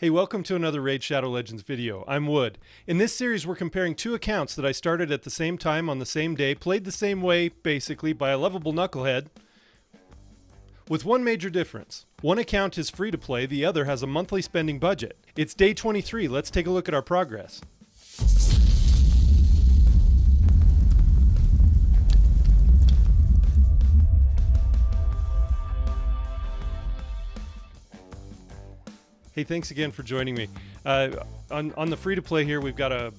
Hey, welcome to another Raid Shadow Legends video. I'm Wood. In this series, we're comparing two accounts that I started at the same time on the same day, played the same way, basically, by a lovable knucklehead, with one major difference. One account is free to play, the other has a monthly spending budget. It's day 23. Let's take a look at our progress. Hey, thanks again for joining me. On the free-to-play here, we've got a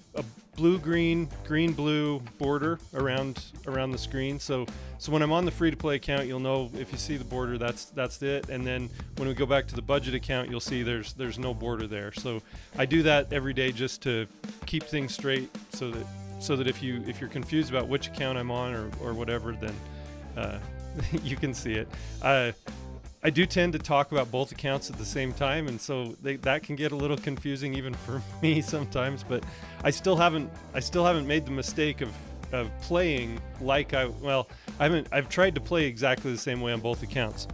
blue-green, green-blue border around the screen. So when I'm on the free-to-play account, you'll know if you see the border, that's it. And then when we go back to the budget account, you'll see there's no border there. So I do that every day just to keep things straight, so that if you're confused about which account I'm on or whatever, then you can see it. I do tend to talk about both accounts at the same time, and so that can get a little confusing even for me sometimes. But I still haven't made the mistake of playing like I've tried to play exactly the same way on both accounts.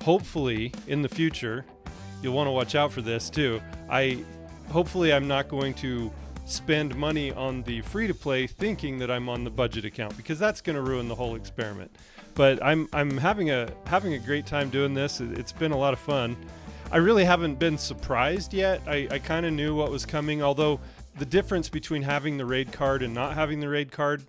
Hopefully, in the future, you'll want to watch out for this too. Hopefully I'm not going to spend money on the free-to-play thinking that I'm on the budget account, because that's going to ruin the whole experiment. But I'm having a great time doing this. It's been a lot of fun. I really haven't been surprised yet. I kind of knew what was coming, although the difference between having the raid card and not having the raid card,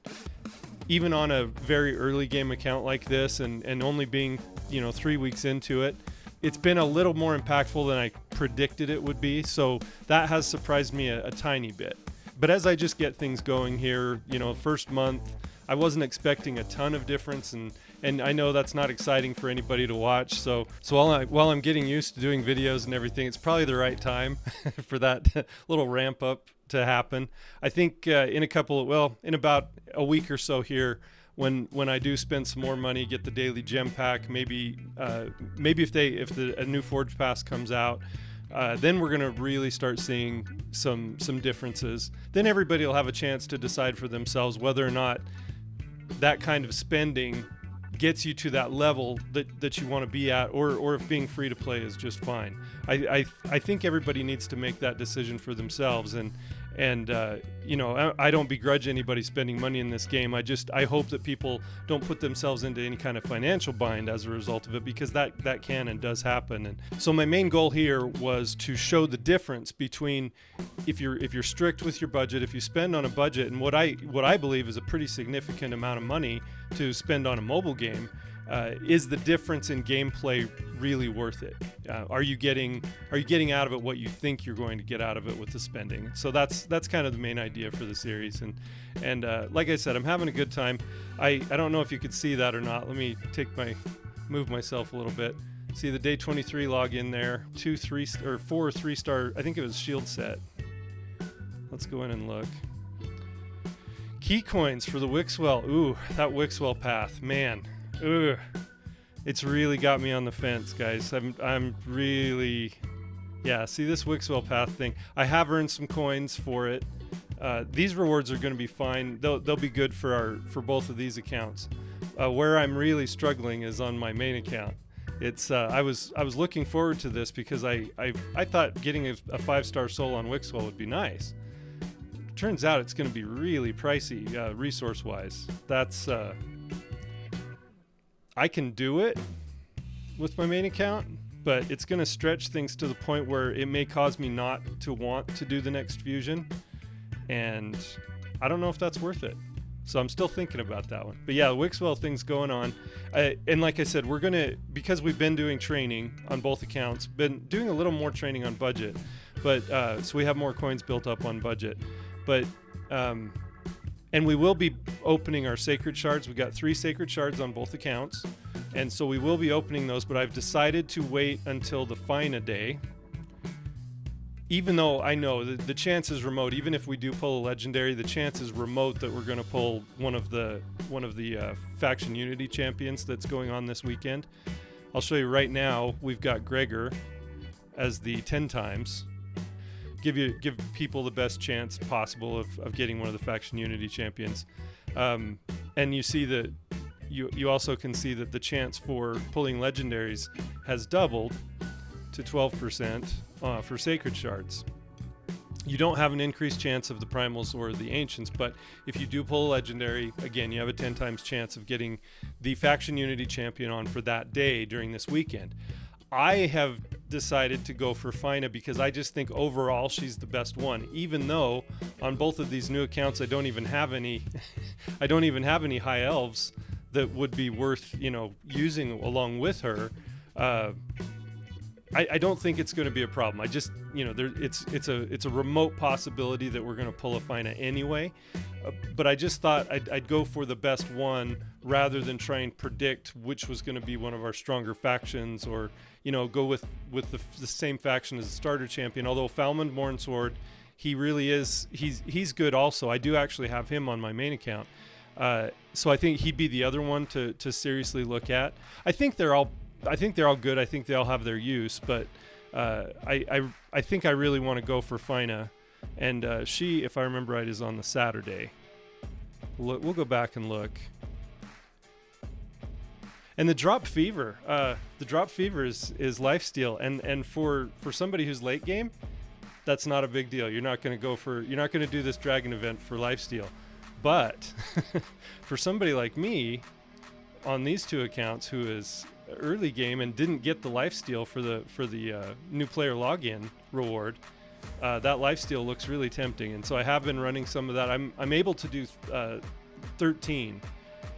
even on a very early game account like this and only being 3 weeks into it, it's been a little more impactful than I predicted it would be. So that has surprised me a tiny bit. But as I just get things going here, first month, I wasn't expecting a ton of difference, and I know that's not exciting for anybody to watch. So while I'm getting used to doing videos and everything, it's probably the right time for that little ramp up to happen. I think in about a week or so here, when I do spend some more money, get the daily gem pack, maybe if a new Forge Pass comes out, then we're going to really start seeing some differences. Then everybody will have a chance to decide for themselves whether or not that kind of spending gets you to that level that you want to be at, or if being free to play is just fine. I think everybody needs to make that decision for themselves, and I don't begrudge anybody spending money in this game. I hope that people don't put themselves into any kind of financial bind as a result of it, because that can and does happen. And so my main goal here was to show the difference between if you're strict with your budget, if you spend on a budget, and what I believe is a pretty significant amount of money to spend on a mobile game. Is the difference in gameplay really worth it? Are you getting out of it what you think you're going to get out of it with the spending? So that's kind of the main idea for the series, and like I said, I'm having a good time. I don't know if you could see that or not. Let me move myself a little bit. See the day 23 log in there, 4 3-star. I think it was shield set. Let's go in and look. Key coins for the Wixwell. Ooh, that Wixwell path, man. Ugh. It's really got me on the fence, guys. I'm really, see this Wixwell path thing. I have earned some coins for it. These rewards are going to be fine. They'll be good for both of these accounts. Where I'm really struggling is on my main account. It's I was looking forward to this because I thought getting a 5-star soul on Wixwell would be nice. Turns out it's going to be really pricey resource-wise. That's I can do it with my main account, but it's going to stretch things to the point where it may cause me not to want to do the next fusion, and I don't know if that's worth it. So I'm still thinking about that one. But yeah, the Wixwell thing's going on, and like I said, because we've been doing training on both accounts, been doing a little more training on budget, but so we have more coins built up on budget, but and we will be opening our sacred shards. We got 3 sacred shards on both accounts, and so we will be opening those, but I've decided to wait until the FINA day, even though I know the chance is remote. Even if we do pull a legendary, the chance is remote that we're going to pull one of the faction unity champions that's going on this weekend. I'll show you right now. We've got Gregor as the 10 times. Give people the best chance possible of getting one of the faction unity champions, and you see that you also can see that the chance for pulling legendaries has doubled to 12% for Sacred Shards. You don't have an increased chance of the primals or the ancients, but if you do pull a legendary, again, you have a 10 times chance of getting the faction unity champion on for that day during this weekend. I have decided to go for Fina because I just think overall she's the best one, even though on both of these new accounts I don't even have any I don't even have any high elves that would be worth, using along with her. I don't think it's going to be a problem. I just, it's a remote possibility that we're going to pull a Fina anyway. But I just thought I'd go for the best one rather than try and predict which was going to be one of our stronger factions, or go with the same faction as the starter champion. Although Falmund Mornsword, he really is he's good also. I do actually have him on my main account. So I think he'd be the other one to seriously look at. I think they're all good. I think they all have their use, but I think I really want to go for Fina, and she, if I remember right, is on the Saturday. We'll go back and look. And the Drop Fever is lifesteal, and for somebody who's late game, that's not a big deal. You're not going to do this dragon event for lifesteal, but for somebody like me on these two accounts who is early game and didn't get the lifesteal for the new player login reward, that lifesteal looks really tempting, and so I have been running some of that. I'm able to do 13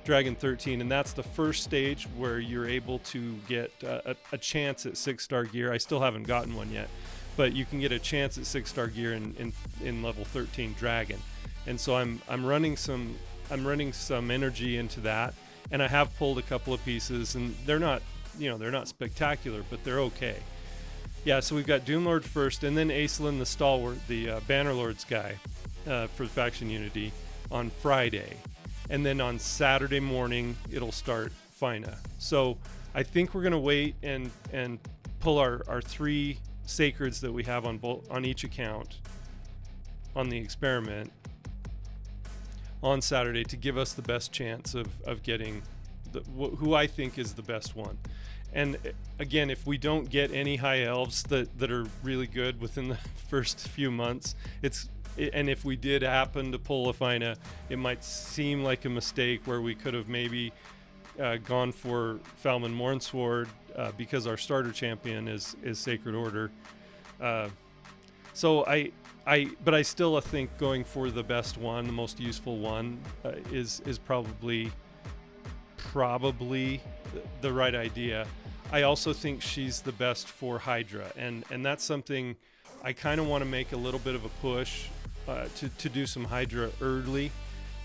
Dragon 13, and that's the first stage where you're able to get a chance at 6-star gear. I still haven't gotten one yet, but you can get a chance at 6-star gear in level 13 Dragon, and so I'm running some energy into that. And I have pulled a couple of pieces, and they're not spectacular, but they're okay. Yeah, so we've got Doomlord first, and then Acelin the Stalwart, the Bannerlords guy, for Faction Unity on Friday. And then on Saturday morning, it'll start Fina. So I think we're going to wait and pull our 3 Sacreds that we have on each account on the experiment on Saturday to give us the best chance of getting who I think is the best one. And again, if we don't get any high elves that are really good within the first few months, and if we did happen to pull a Fina, it might seem like a mistake where we could have maybe gone for Falmund Mornsword because our starter champion is Sacred Order. But I still think going for the best one, the most useful one, is probably the right idea. I also think she's the best for Hydra, and that's something I kind of want to make a little bit of a push to do some Hydra early,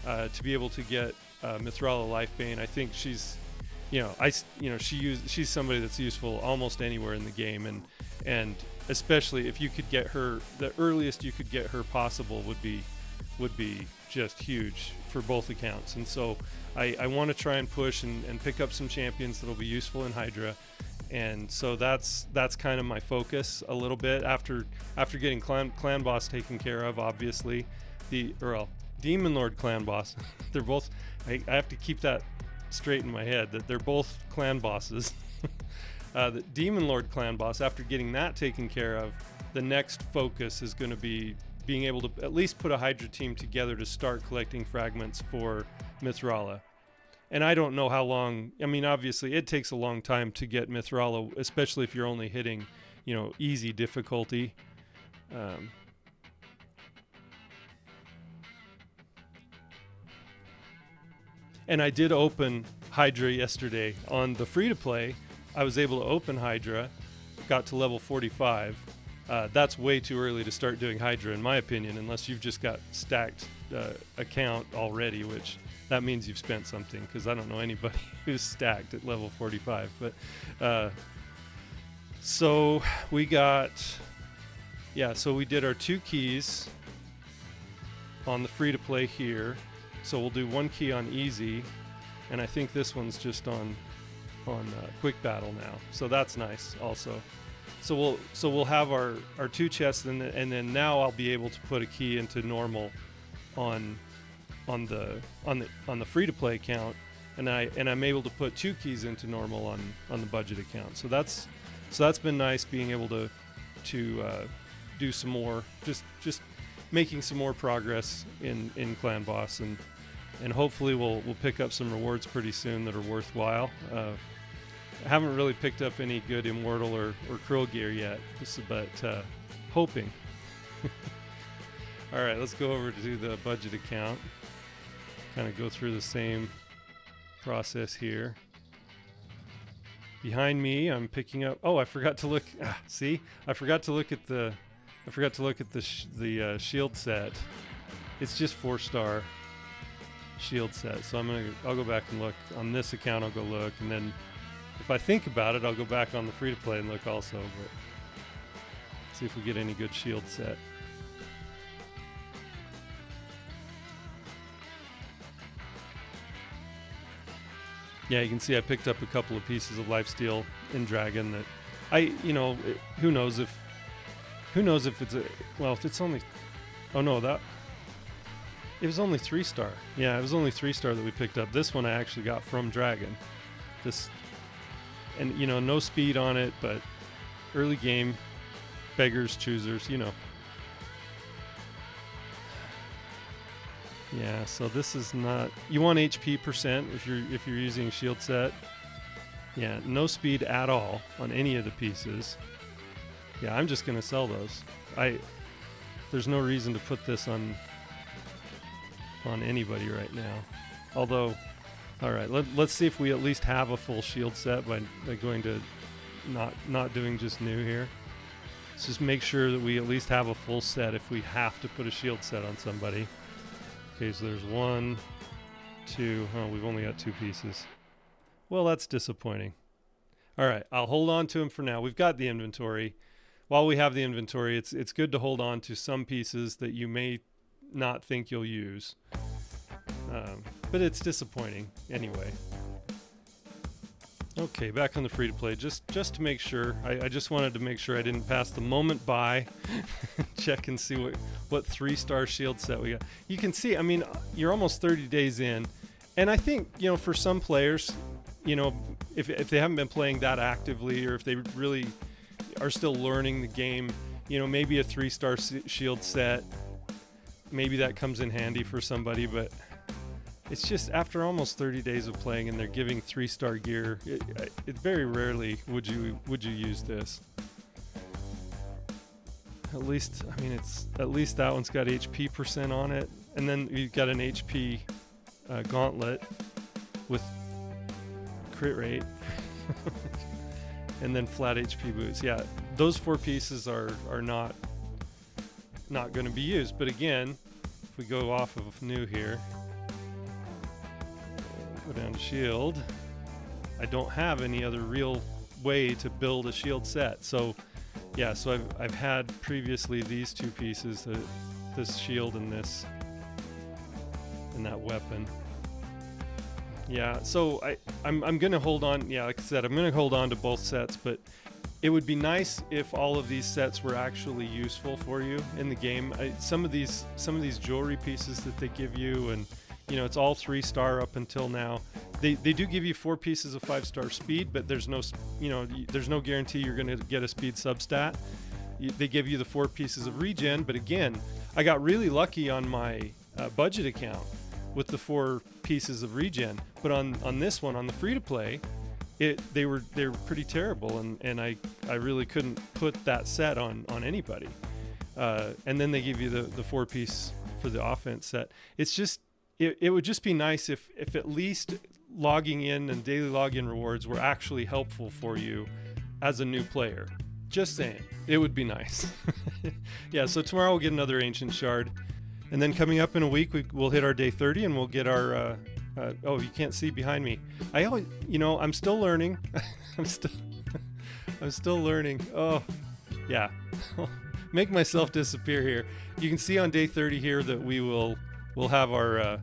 to be able to get Mithrala Lifebane. I think she's somebody that's useful almost anywhere in the game, and especially if you could get her, the earliest you could get her possible would be just huge for both accounts. And so I want to try and push and pick up some champions that'll be useful in Hydra. And so that's kind of my focus a little bit after getting clan boss taken care of. Obviously, Demon Lord clan boss. They're both. I have to keep that straight in my head that they're both clan bosses. The Demon Lord clan boss, after getting that taken care of, the next focus is going to be being able to at least put a Hydra team together to start collecting fragments for Mithrala. And I don't know how long. I mean, obviously it takes a long time to get Mithrala, especially if you're only hitting, easy difficulty. And I did open Hydra yesterday on the free-to-play. I was able to open Hydra, got to level 45. That's way too early to start doing Hydra, in my opinion, unless you've just got stacked account already, which that means you've spent something, because I don't know anybody who's stacked at level 45. But so we did our 2 keys on the free-to-play here. So we'll do 1 key on easy, and I think this one's just on quick battle now, so that's nice also. So we'll have our 2 chests, and then now I'll be able to put a key into normal on the free to play account, and I'm able to put 2 keys into normal on the budget account. So that's So that's been nice, being able to do some more, just making some more progress in Clan Boss, and hopefully we'll pick up some rewards pretty soon that are worthwhile. I haven't really picked up any good Immortal or Krill gear yet, but hoping. All right, let's go over to the budget account. Kind of go through the same process here. Behind me, I'm picking up. Oh, I forgot to look. See, I forgot to look at the shield set. It's just 4-star shield set. So I'll go back and look on this account. I'll go look, and then if I think about it, I'll go back on the free to play and look also. But see if we get any good shield set. Yeah, you can see I picked up a couple of pieces of lifesteal in Dragon that who knows if it's if it's only, oh no, it was only 3-star. Yeah, it was only 3-star that we picked up. This one I actually got from Dragon. And no speed on it, but early game, beggars, choosers, Yeah, so this is not. You want HP percent if you're using a shield set. Yeah, no speed at all on any of the pieces. Yeah, I'm just gonna sell those. There's no reason to put this on anybody right now. Although, all right, let's see if we at least have a full shield set by going to not doing just new here. Let's just make sure that we at least have a full set if we have to put a shield set on somebody. Okay, so there's 1, 2. Oh, we've only got 2 pieces. Well, that's disappointing. All right, I'll hold on to them for now. We've got the inventory. While we have the inventory, it's good to hold on to some pieces that you may not think you'll use. But it's disappointing anyway. Okay, back on the free-to-play. Just to make sure, I just wanted to make sure I didn't pass the moment by. Check and see what 3-star shield set we got. You can see, I mean, you're almost 30 days in, and I think, for some players, if they haven't been playing that actively, or if they really are still learning the game, maybe a 3-star shield set, maybe that comes in handy for somebody, but it's just after almost 30 days of playing and they're giving 3-star gear, it very rarely would you use this. At least that one's got HP percent on it, and then you've got an HP gauntlet with crit rate, and then flat HP boots. Yeah, those 4 pieces are not going to be used. But again, if we go off of new here. Go down to shield. I don't have any other real way to build a shield set. So yeah, so I've had previously these 2 pieces, this shield and that weapon. Yeah, so I'm gonna hold on. Yeah, like I said, I'm gonna hold on to both sets, but it would be nice if all of these sets were actually useful for you in the game. Some of these jewelry pieces that they give you, and it's all 3-star up until now. They do give you 4 pieces of 5-star speed, but there's no guarantee you're going to get a speed substat. They give you the 4 pieces of regen, but again, I got really lucky on my budget account with the 4 pieces of regen. But on this one, on the free to play, they were pretty terrible, and I really couldn't put that set on anybody. And then they give you the 4 piece for the offense set. It's just. It would just be nice if at least logging in and daily login rewards were actually helpful for you as a new player. Just saying. It would be nice. Yeah, so tomorrow we'll get another Ancient Shard. And then coming up in a week, we'll hit our day 30 and we'll get our... oh, you can't see behind me. I'm still learning. I'm still learning. Oh, yeah. Make myself disappear here. You can see on day 30 here that we'll have our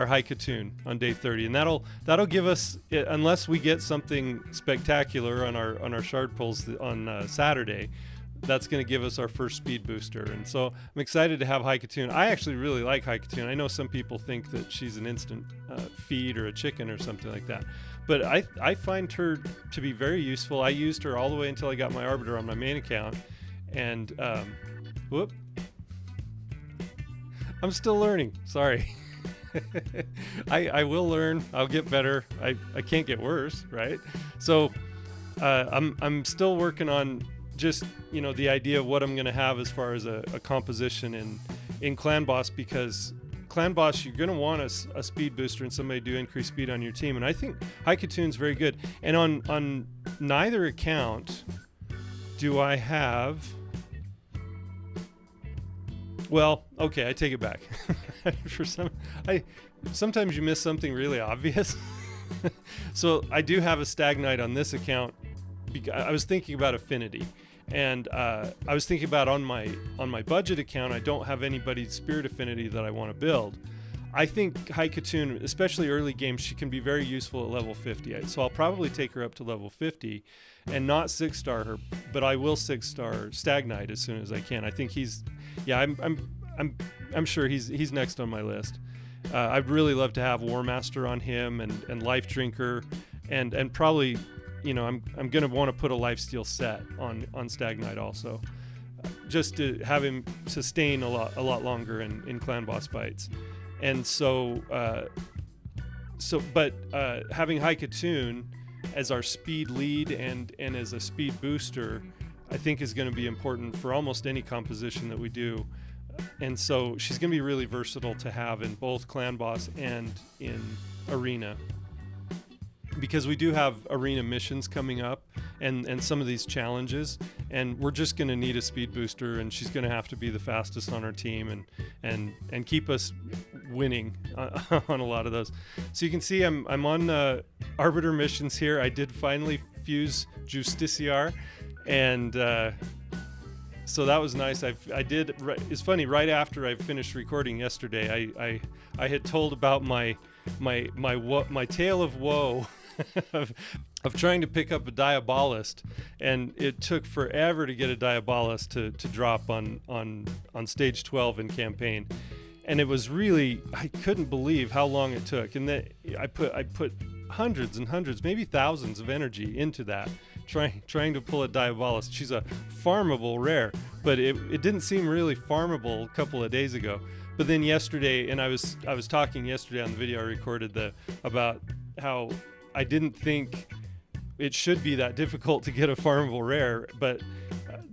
high Katoon on day 30, and that'll give us, unless we get something spectacular on our shard pulls on Saturday, that's going to give us our first speed booster. And so I'm excited to have high Katoon. I actually really like high Katoon. I know some people think that she's an instant feed or a chicken or something like that, but I find her to be very useful. I used her all the way until I got my Arbiter on my main account, and whoop, I'm still learning. Sorry. I will learn. I'll get better. I can't get worse, right? So I'm still working on just, you know, the idea of what I'm going to have as far as a composition in Clan Boss, because Clan Boss, you're going to want a speed booster and somebody to increase speed on your team. And I think Haikatune's very good. And on neither account do I have... Well, okay, I take it back. Sometimes you miss something really obvious. So I do have a Stag Knight on this account. I was thinking about affinity, and I was thinking about on my budget account, I don't have anybody's Spirit Affinity that I want to build. I think Haikatune, especially early game, she can be very useful at level 50. So I'll probably take her up to level 50 and not 6-star her, but I will 6-star Stag Knight as soon as I can. I think I'm sure he's next on my list. I'd really love to have War Master on him and Life Drinker, and probably, you know, I'm gonna want to put a Lifesteal set on Stag Knight also, just to have him sustain a lot longer in Clan Boss fights. And so having Haikatune as our speed lead and as a speed booster, I think is going to be important for almost any composition that we do. And so she's going to be really versatile to have in both Clan Boss and in Arena, because we do have Arena missions coming up and some of these challenges, and we're just going to need a speed booster, and she's going to have to be the fastest on our team and keep us winning on a lot of those. So you can see I'm on Arbiter missions here. I did finally fuse Justiciar, and so that was nice. I did. It's funny. Right after I finished recording yesterday, I had told about my tale of woe of trying to pick up a Diabolist, and it took forever to get a Diabolist to drop on stage 12 in campaign, and it was really, I couldn't believe how long it took, and that I put hundreds and hundreds, maybe thousands of energy into that, trying to pull a Diabolist. She's a farmable rare, but it didn't seem really farmable a couple of days ago. But then yesterday, and I was talking yesterday on the video I recorded about how I didn't think it should be that difficult to get a farmable rare, but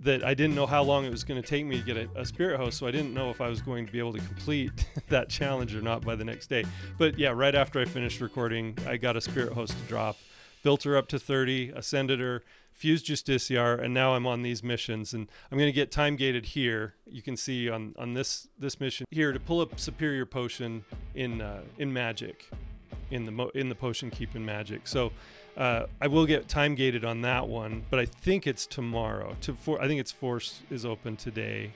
that I didn't know how long it was going to take me to get a Spirit Host, so I didn't know if I was going to be able to complete that challenge or not by the next day. But yeah, right after I finished recording, I got a Spirit Host to drop, built her up to 30, ascended her, fused Justiciar, and now I'm on these missions, and I'm going to get time gated here. You can see on this mission here to pull up Superior Potion in Magic, in the Potion Keep in Magic. So I will get time gated on that one, but I think it's tomorrow. I think it's Force is open today.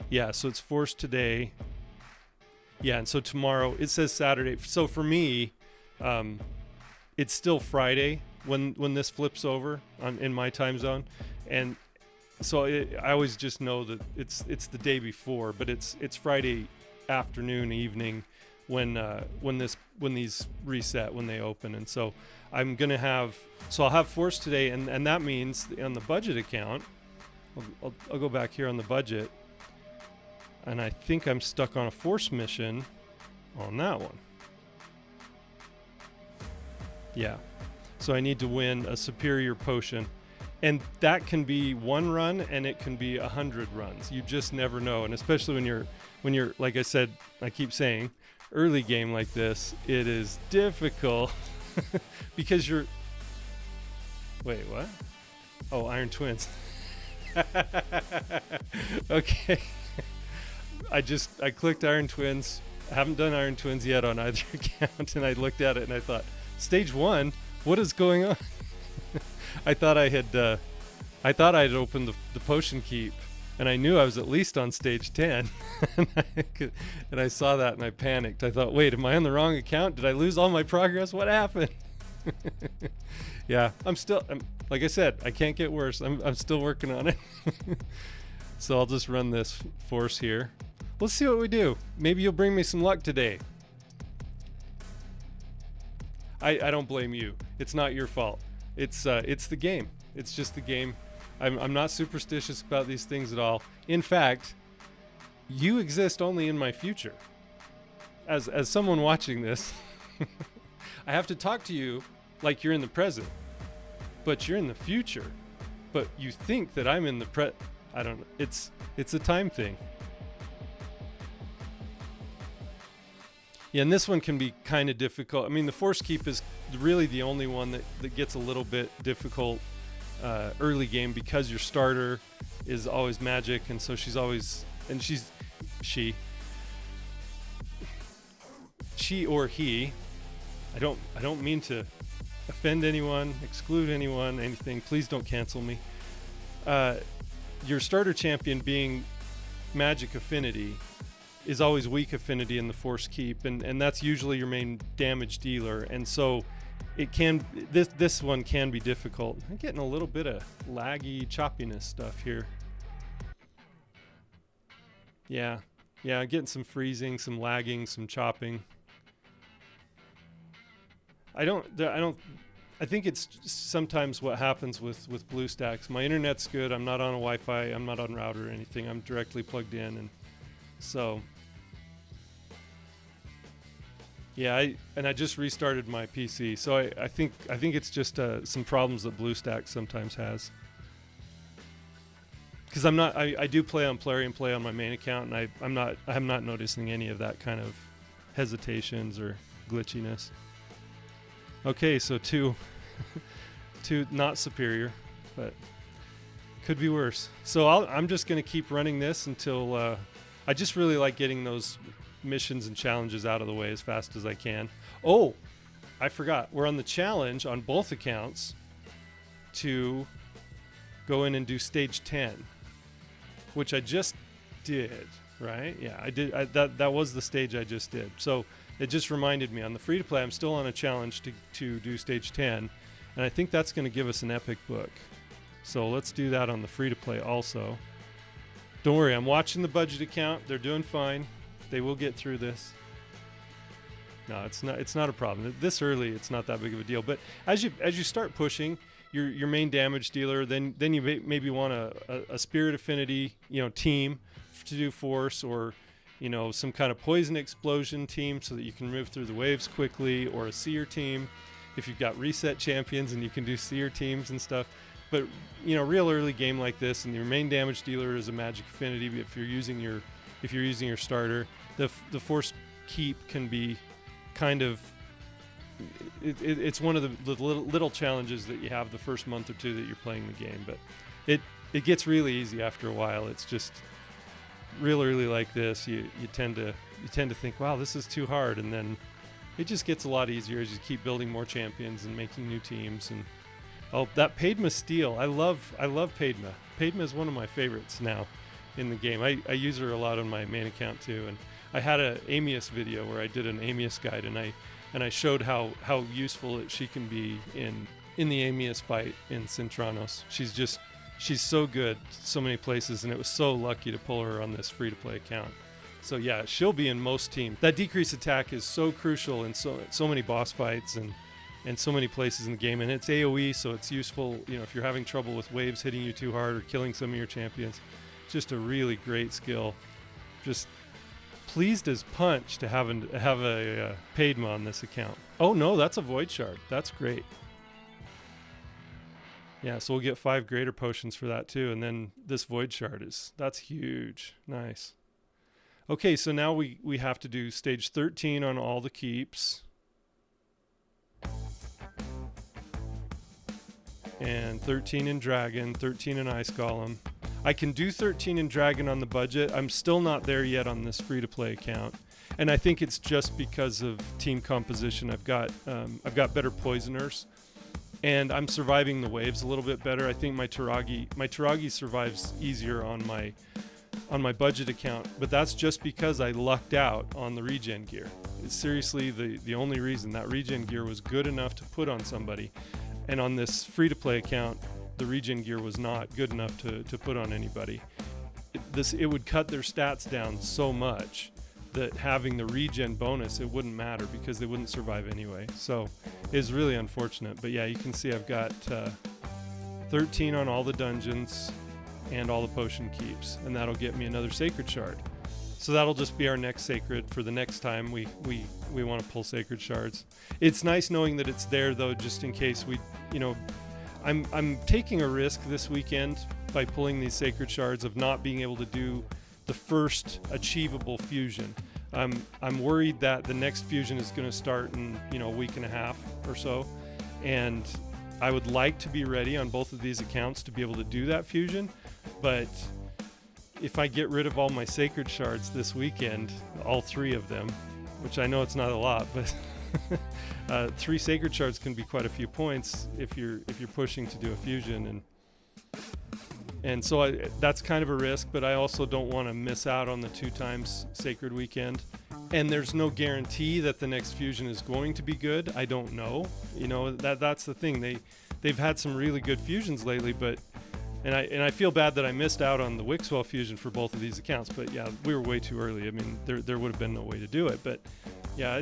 Yeah, so it's Force today. Yeah, and so tomorrow it says Saturday. So for me, it's still Friday when this flips over in my time zone, and so I always just know that it's the day before, but it's Friday afternoon, evening when these reset, when they open. And so I'll have Force today, and that means on the budget account, I'll go back here on the budget, and I think I'm stuck on a Force mission on that one. Yeah, so I need to win a Superior Potion, and that can be one run and it can be 100 runs. You just never know, and especially when you're like I said, I keep saying, early game like this, it is difficult because you're... Wait, what? Oh, Iron Twins. Okay. I clicked Iron Twins. I haven't done Iron Twins yet on either account, and I looked at it and I thought, stage 1? What is going on? I thought I had opened the Potion Keep, and I knew I was at least on stage 10. And I saw that and I panicked. I thought, wait, am I on the wrong account? Did I lose all my progress? What happened? Yeah, like I said, I can't get worse. I'm still working on it. So I'll just run this Force here. Let's see what we do. Maybe you'll bring me some luck today. I don't blame you. It's not your fault. It's the game. It's just the game. I'm not superstitious about these things at all. In fact, you exist only in my future. As someone watching this, I have to talk to you like you're in the present, but you're in the future. But you think that I'm in the I don't know. It's a time thing. Yeah, and this one can be kind of difficult. I mean, the force keep is really the only one that gets a little bit difficult early game, because your starter is always magic, and so she's always, and she or he, I don't mean to offend anyone, exclude anyone, anything. Please don't cancel me. Your starter champion being magic affinity is always weak affinity in the force keep, and that's usually your main damage dealer, and so it can, this one can be difficult. I'm getting a little bit of laggy choppiness stuff here. Yeah, getting some freezing, some lagging, some chopping. I think it's sometimes what happens with BlueStacks. My internet's good. I'm not on a Wi-Fi. I'm not on router or anything. I'm directly plugged in, and so yeah. I just restarted my PC, so I think it's just some problems that BlueStacks sometimes has. Because I do play on Plarium Play on my main account, and I'm not noticing any of that kind of hesitations or glitchiness. Okay, so two not superior, but could be worse. So I'm just going to keep running this until I just really like getting those missions and challenges out of the way as fast as I can. Oh, I forgot. We're on the challenge on both accounts to go in and do stage 10, which I just did, right? Yeah, I did. That was the stage I just did. So it just reminded me, on the free-to-play, I'm still on a challenge to do stage 10, and I think that's going to give us an epic book. So let's do that on the free-to-play also. Don't worry, I'm watching the budget account. They're doing fine. They will get through this. No, it's not a problem. This early, it's not that big of a deal. But as you start pushing your main damage dealer, then you maybe want a spirit affinity, team to do force, or some kind of poison explosion team so that you can move through the waves quickly, or a seer team if you've got reset champions and you can do seer teams and stuff. But real early game like this, and your main damage dealer is a magic affinity. If you're using your starter, the force keep can be kind of, it's one of the little challenges that you have the first month or two that you're playing the game, but it gets really easy after a while. It's just real early like this, you tend to think, wow, this is too hard, and then it just gets a lot easier as you keep building more champions and making new teams. And that Padma steal, I love Padma. Padma is one of my favorites now in the game. I use her a lot on my main account too, and I had a Amius video where I did an Amius guide, and I showed how useful she can be in the Amius fight in Cintranos. She's so good so many places, and it was so lucky to pull her on this free-to-play account. So yeah, she'll be in most teams. That decrease attack is so crucial in so many boss fights and so many places in the game, and it's AoE, so it's useful if you're having trouble with waves hitting you too hard or killing some of your champions. Just a really great skill. Just pleased as punch to have a Padma on this account. Oh no, that's a Void Shard. That's great. Yeah, so we'll get 5 greater potions for that too, and then this Void Shard that's huge. Nice. Okay, so now we have to do stage 13 on all the keeps. And 13 in Dragon, 13 in Ice Golem. I can do 13 in Dragon on the budget. I'm still not there yet on this free-to-play account, and I think it's just because of team composition. I've got better poisoners, and I'm surviving the waves a little bit better. I think my Taragi survives easier on my budget account, but that's just because I lucked out on the regen gear. It's seriously the only reason. That regen gear was good enough to put on somebody, and on this free-to-play account, the regen gear was not good enough to put on anybody. It would cut their stats down so much that having the regen bonus, it wouldn't matter because they wouldn't survive anyway. So it's really unfortunate. But yeah, you can see I've got 13 on all the dungeons and all the potion keeps, and that'll get me another sacred shard. So that'll just be our next sacred for the next time we want to pull sacred shards. It's nice knowing that it's there though, just in case we, I'm taking a risk this weekend by pulling these sacred shards of not being able to do the first achievable fusion. I'm worried that the next fusion is going to start in a week and a half or so, and I would like to be ready on both of these accounts to be able to do that fusion. But if I get rid of all my sacred shards this weekend, all 3 of them, which I know it's not a lot, but 3 sacred shards can be quite a few points if you're pushing to do a fusion, and so that's kind of a risk. But I also don't want to miss out on the 2 times sacred weekend, and there's no guarantee that the next fusion is going to be good. I don't know. That's the thing. They've had some really good fusions lately, but and I feel bad that I missed out on the Wixwell fusion for both of these accounts. But yeah, we were way too early. I mean, there would have been no way to do it. But yeah,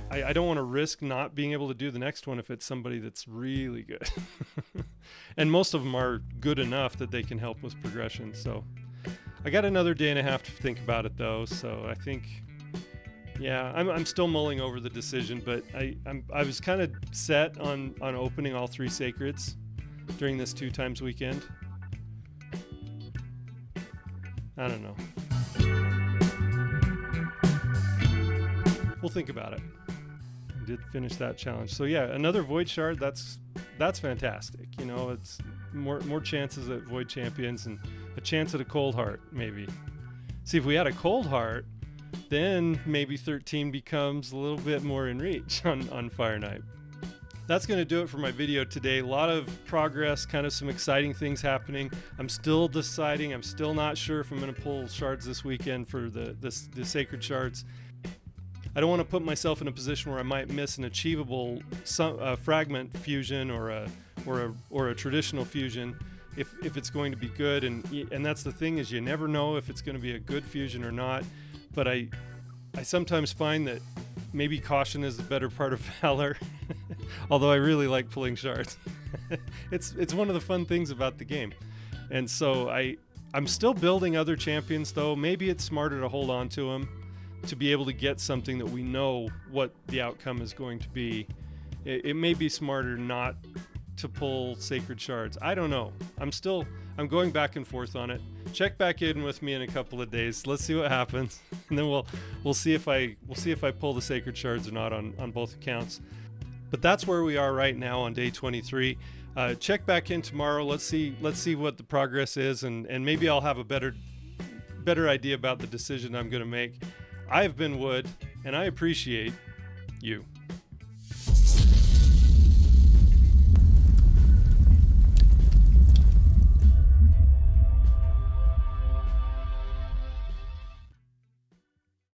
I don't want to risk not being able to do the next one if it's somebody that's really good. And most of them are good enough that they can help with progression. So I got another day and a half to think about it though. So I think, yeah, I'm still mulling over the decision, but I was kind of set on opening all 3 sacreds during this 2 times weekend. I don't know. We'll think about it. I did finish that challenge. So yeah, another Void Shard, that's fantastic. It's more chances at Void Champions and a chance at a Cold Heart, maybe. See, if we had a Cold Heart, then maybe 13 becomes a little bit more in reach on Fire Knight. That's going to do it for my video today. A lot of progress, kind of some exciting things happening. I'm still deciding. I'm still not sure if I'm going to pull shards this weekend for the sacred shards. I don't want to put myself in a position where I might miss an achievable fragment fusion or a traditional fusion if it's going to be good. And that's the thing, is you never know if it's going to be a good fusion or not. But I sometimes find that maybe caution is the better part of valor. Although I really like pulling shards. It's one of the fun things about the game. And so I'm still building other champions though. Maybe it's smarter to hold on to them to be able to get something that we know what the outcome is going to be. It may be smarter not to pull sacred shards. I don't know. I'm going back and forth on it. Check back in with me in a couple of days. Let's see what happens, and then we'll see if I pull the sacred shards or not on both accounts. But that's where we are right now on day 23. Check back in tomorrow. Let's see what the progress is, and maybe I'll have a better idea about the decision I'm going to make. I've been Wood, and I appreciate you.